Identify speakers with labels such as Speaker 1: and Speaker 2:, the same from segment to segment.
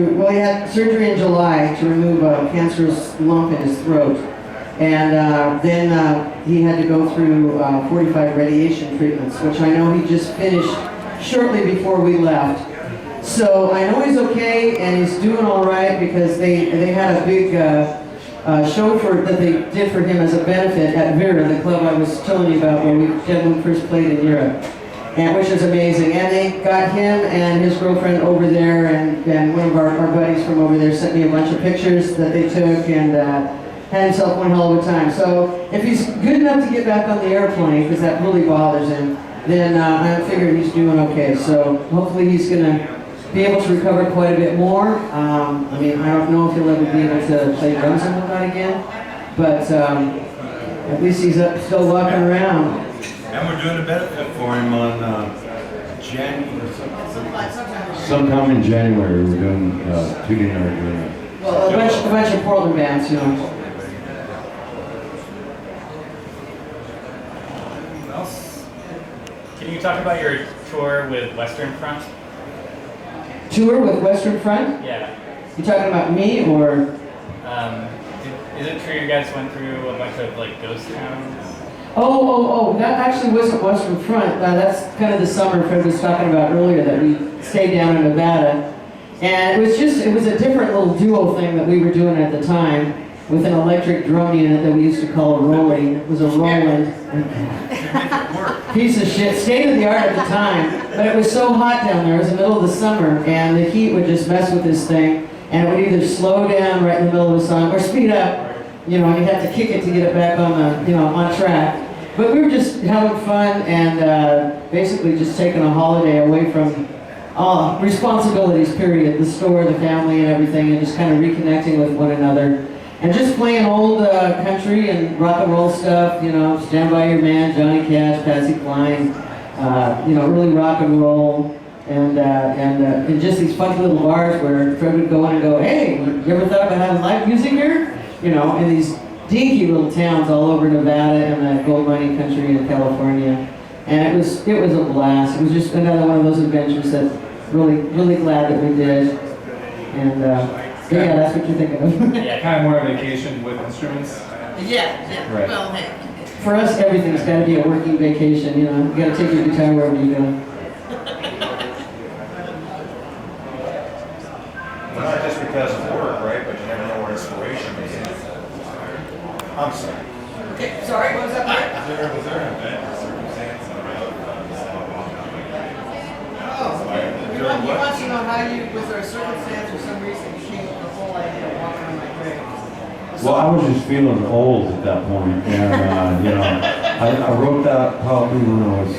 Speaker 1: through, well, he had surgery in July to remove a cancerous lump in his throat. And then he had to go through 45 radiation treatments, which I know he just finished shortly before we left. So I know he's okay and he's doing all right because they had a big show that they did for him as a benefit at Vera, the club I was telling you about when we first played in Europe, and which is amazing. And they got him and his girlfriend over there, and one of our buddies from over there sent me a bunch of pictures that they took, and had himself one hell of a time. So if he's good enough to get back on the airplane, because that really bothers him, then I figure he's doing okay. So hopefully he's going to be able to recover quite a bit more. I mean, I don't know if he'll ever be able to play drums and whatnot again, but at least he's still walking around.
Speaker 2: And we're doing a benefit for him on
Speaker 3: sometime in January. We're doing Toody and I are doing it.
Speaker 1: Well, a bunch of Portland bands, you know.
Speaker 4: What else? Can you talk about your tour with Western Front?
Speaker 1: Tour with Western Front?
Speaker 4: Yeah.
Speaker 1: You talking about me or?
Speaker 4: Is it true you guys went through a bunch of like ghost towns?
Speaker 1: Oh, that actually wasn't Western Front. That's kind of the summer Fred was talking about earlier, that we stayed down in Nevada. And it was a different little duo thing that we were doing at the time with an electric drum unit that we used to call a Rolling. It was a Roland. Piece of shit, state of the art at the time, but it was so hot down there. It was the middle of the summer, and the heat would just mess with this thing, and it would either slow down right in the middle of the song or speed up, you know, and you had to kick it to get it back on the, you know, on track. But we were just having fun and basically just taking a holiday away from responsibilities, period, the store, the family, and everything, and just kind of reconnecting with one another. And just playing old country and rock and roll stuff, you know, Stand By Your Man, Johnny Cash, Patsy Cline, you know, really rock and roll, and just these funky little bars where Fred would go in and go, hey, you ever thought about having live music here? You know, in these dinky little towns all over Nevada and the gold mining country in California. And it was a blast. It was just another one of those adventures that really glad that we did. And yeah, that's what you're thinking of.
Speaker 5: Yeah, kind of more a vacation with instruments.
Speaker 6: Yeah.
Speaker 5: Right.
Speaker 6: Well, hey.
Speaker 1: For us, everything's got to be a working vacation, you know. You got to take your guitar wherever you go.
Speaker 2: Well, not just because of work, right? But you never know where inspiration is. I'm sorry.
Speaker 6: Okay, sorry, what was that part?
Speaker 2: Was there an event or circumstance?
Speaker 1: He wants to know how you, was there a circumstance or some reason you came up with the whole idea of walking on my grave?
Speaker 3: Well, I was just feeling old at that point, and you know, I wrote that probably when I was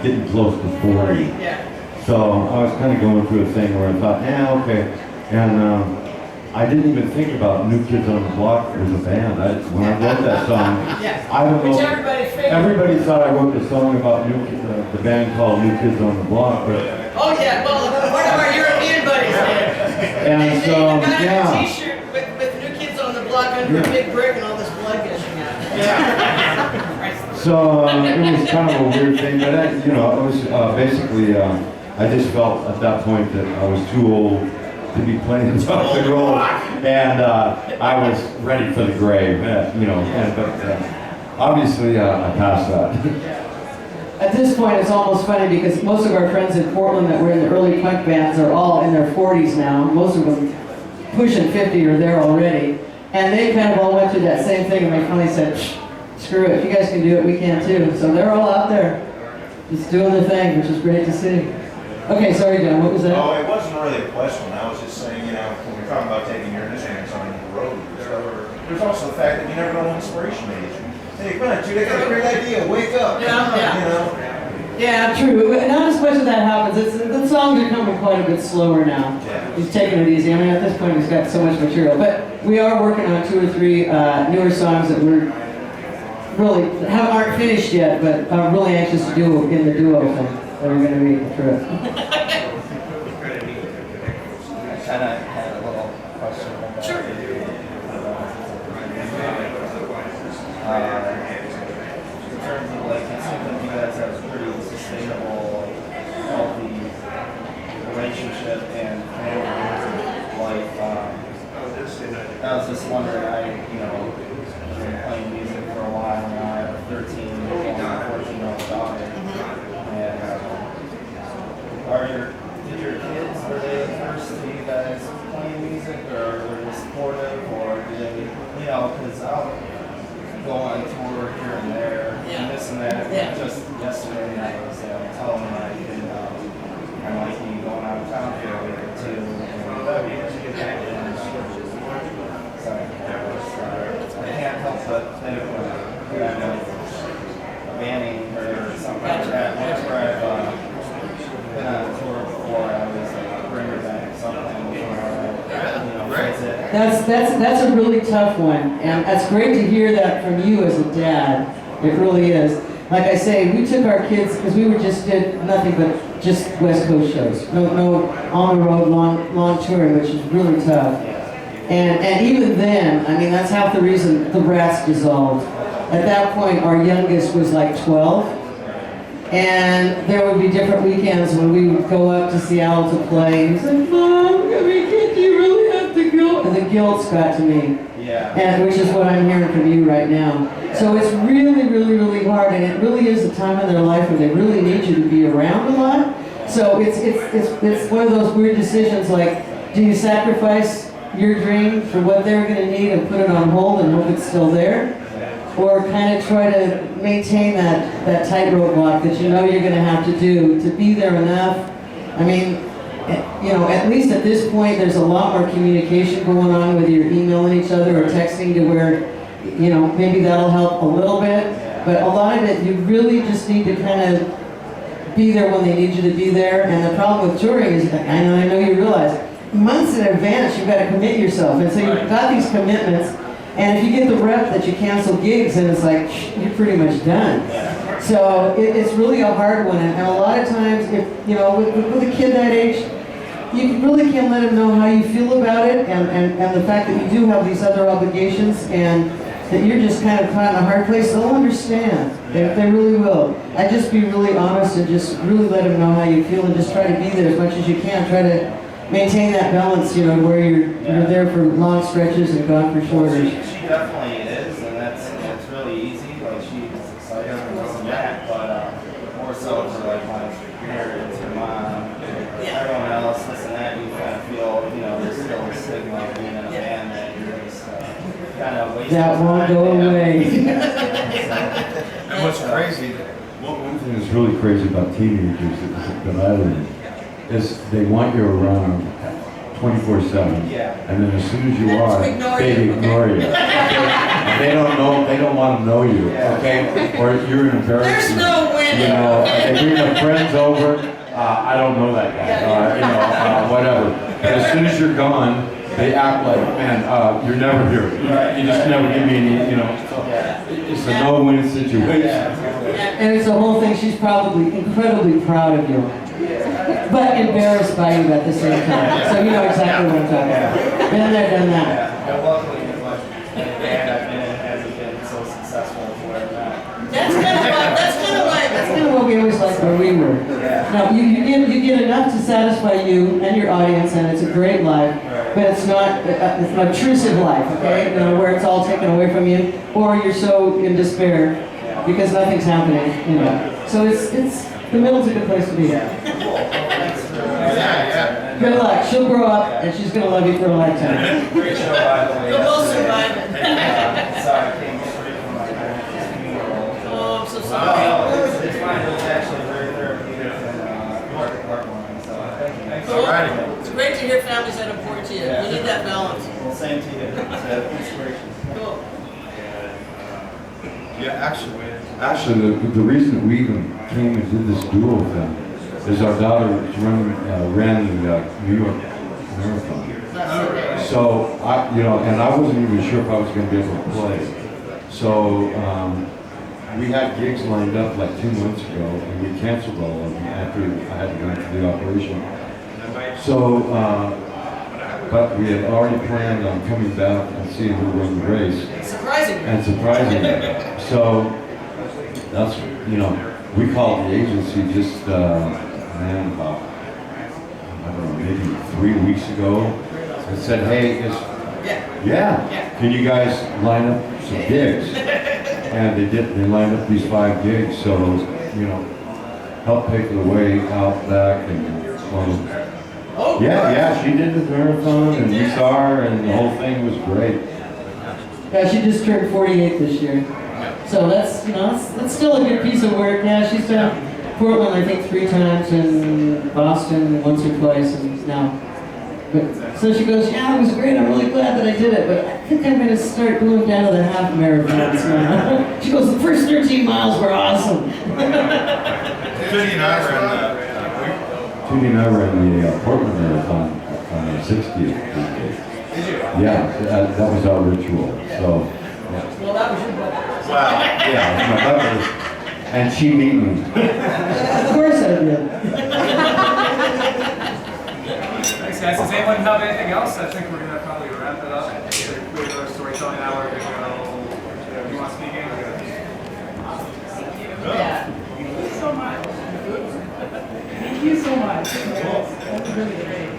Speaker 3: getting close to 40.
Speaker 1: Yeah.
Speaker 3: So I was kind of going through a thing where I thought, yeah, okay, and I didn't even think about New Kids on the Block as a band. When I wrote that song, I don't know. Everybody thought I wrote the song about the band called New Kids on the Block, but.
Speaker 6: Oh yeah, well, one of our European buddies did.
Speaker 3: And so,
Speaker 6: got
Speaker 3: yeah.
Speaker 6: a t-shirt with New Kids on the Block under a big brick and all this blood gushing out. Yeah.
Speaker 3: So it was kind of a weird thing, but you know, it was basically, I just felt at that point that I was too old to be playing rock and roll, and I was ready for the grave, you know, but obviously I passed that.
Speaker 1: At this point, it's almost funny because most of our friends in Portland that were in the early punk bands are all in their 40s now. Most of them pushing 50 or there already. And they kind of all went through that same thing, and they finally said, screw it, if you guys can do it, we can too. So they're all out there just doing their thing, which is great to see. Okay, sorry, John, what was that?
Speaker 2: Oh, it wasn't really a question. I was just saying, you know, when we're talking about taking your instruments on the road, there's also the fact that you never know when inspiration may hit you. Hey, come on, dude, I got a great idea. Wake up.
Speaker 6: Yeah.
Speaker 2: You know?
Speaker 1: Yeah, true. Not as much as that happens. The songs are coming quite a bit slower now.
Speaker 2: Yeah.
Speaker 1: He's taking it easy. I mean, at this point, he's got so much material. But we are working on 2 or 3 newer songs that we're really aren't finished yet, but I'm really anxious to do in the duo thing. That are going to be a trip.
Speaker 5: I kind of had a little question about
Speaker 6: Sure.
Speaker 5: in terms of like, it seems like you guys have a pretty sustainable, healthy relationship and family wondering, been playing music for a while now. I have a 13 and 14-year-old daughter. And did your kids, were they first to you guys playing music, or were they supportive, or did they, because I'll go on tour here and there, and this and that.
Speaker 6: Yeah.
Speaker 5: Just yesterday I was telling them I might be going out of town for a week or two, and sorry, I can't help but think of banning or something like that. Whenever I've been on a tour before, I always bring her back something visit.
Speaker 1: That's a really tough one, and it's great to hear that from you as a dad. It really is. Like I say, we took our kids because we just did nothing but just West Coast shows. No on the road long touring, which is really tough. And even then, I mean, that's half the reason the Rats dissolved. At that point, our youngest was like 12. And there would be different weekends when we would go up to Seattle to play. And he's like, Mom, do you really have to go? And the guilt's got to me.
Speaker 5: Yeah.
Speaker 1: And which is what I'm hearing from you right now. So it's really, really, really hard. And it really is a time in their life where they really need you to be around a lot. So it's one of those weird decisions like, do you sacrifice your dream for what they're going to need and put it on hold and hope it's still there? Or kind of try to maintain that tightrope walk that you know you're going to have to do to be there enough. I mean, at least at this point, there's a lot more communication going on, whether you're emailing each other or texting, to where, maybe that'll help a little bit. But a lot of it, you really just need to kind of be there when they need you to be there. And the problem with touring is, I know you realize, months in advance, you've got to commit yourself. And so you've got these commitments. And if you get the rep that you cancel gigs, and it's like, you're pretty much done. So it's really a hard one. And a lot of times, if with a kid that age, you really can't let them know how you feel about it, and the fact that you do have these other obligations, and that you're just kind of caught in a hard place. They'll understand. They really will. I just be really honest and just really let them know how you feel, and just try to be there as much as you can. Try to maintain that balance, where you're there for long stretches and gone for shorter.
Speaker 5: She definitely is, and that's really easy. Like, she's excited and this and that, but more so for like my parents, her mom, everyone else, this and that. You kind of feel, there's still a stigma of being in a band that you're just kind of wasting
Speaker 1: that won't
Speaker 5: time.
Speaker 1: go away.
Speaker 2: And what's crazy,
Speaker 3: One thing that's really crazy about teenagers that I learned is they want you around 24/7.
Speaker 5: Yeah.
Speaker 3: And then as soon as you are,
Speaker 6: ignore
Speaker 3: they
Speaker 6: you,
Speaker 3: ignore you. And they don't want to know you, okay? Or you're an embarrassment.
Speaker 6: There's no winning.
Speaker 3: They bring their friends over, I don't know that guy, whatever. But as soon as you're gone, they act like, man, you're never here. You just never give me any, so it's a no-win situation.
Speaker 1: And it's the whole thing. She's probably incredibly proud of you, but embarrassed by you at the same time. So you know exactly what I'm talking about. Been there, done that.
Speaker 5: And luckily, the band I've been in hasn't been so successful as where I'm at.
Speaker 6: That's kind
Speaker 1: That's kind of what we always liked where we were. Now you get enough to satisfy you and your audience, and it's a great life. But it's not it's an obtrusive life, okay? Where it's all taken away from you, or you're so in despair because nothing's happening. So it's the middle's a good place to be. Good luck. She'll grow up, and she's gonna love you for a lifetime.
Speaker 5: Great show, by the way.
Speaker 6: You'll both survive it.
Speaker 5: Sorry, I came straight from my parents' funeral.
Speaker 6: Oh, I'm so
Speaker 5: No,
Speaker 6: sorry.
Speaker 5: it's fine. It was actually very therapeutic and heartwarming. So thank you.
Speaker 6: Cool. It's great to hear families that important to you. You need that balance.
Speaker 5: Well, same to you. It's inspiration.
Speaker 6: Cool.
Speaker 2: yeah,
Speaker 3: Actually, the reason that we even came and did this duo thing is our daughter ran the New York Marathon. So, and I wasn't even sure if I was going to be able to play. So, we had gigs lined up like 2 months ago, and we canceled all of them after I had to go into the operation. So, but we had already planned on coming back and seeing who won the race.
Speaker 6: Surprising.
Speaker 3: And surprisingly. So, that's, we called the agency just, about, I don't know, maybe 3 weeks ago, and said, hey,
Speaker 6: Yeah.
Speaker 3: Yeah. Can you guys line up some gigs? And they lined up these 5 gigs, so, you know, help pay for the way out back and,
Speaker 6: Oh,
Speaker 3: yeah, she did the marathon and we saw her and the whole thing was great.
Speaker 1: Yeah, she just turned 48 this year. So that's, you know, that's still a good piece of work. Yeah, she's done Portland, I think, 3 times, and Boston once or twice, and now. But, so she goes, yeah, it was great. I'm really glad that I did it, but I think I'm going to start going down to the half marathons now. She goes, the first 13 miles were awesome.
Speaker 2: Toody and I
Speaker 3: ran the Portland Marathon on the 60th.
Speaker 2: Did you?
Speaker 3: Yeah, that was our ritual. So, yeah.
Speaker 6: well, that was your brother.
Speaker 2: Wow.
Speaker 3: Yeah, it was my brother. And she beat me.
Speaker 1: Of course I did.
Speaker 7: Thanks, guys. Does anyone have anything else? I think we're going to probably wrap it up. We have another storytelling hour. We're going to go. You want speaking?
Speaker 6: Yeah.
Speaker 8: Thank you so much. Thank you so much. That was really great.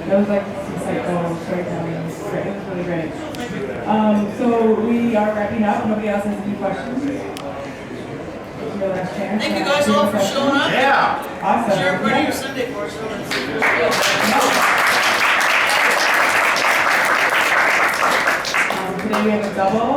Speaker 8: That was like insightful storytelling. It was really great. So we are wrapping up. Nobody else has any questions? Your last chance.
Speaker 6: Thank you guys all for showing up.
Speaker 2: Yeah.
Speaker 8: Awesome.
Speaker 6: Share a part of your Sunday for us.
Speaker 8: Today we have a double.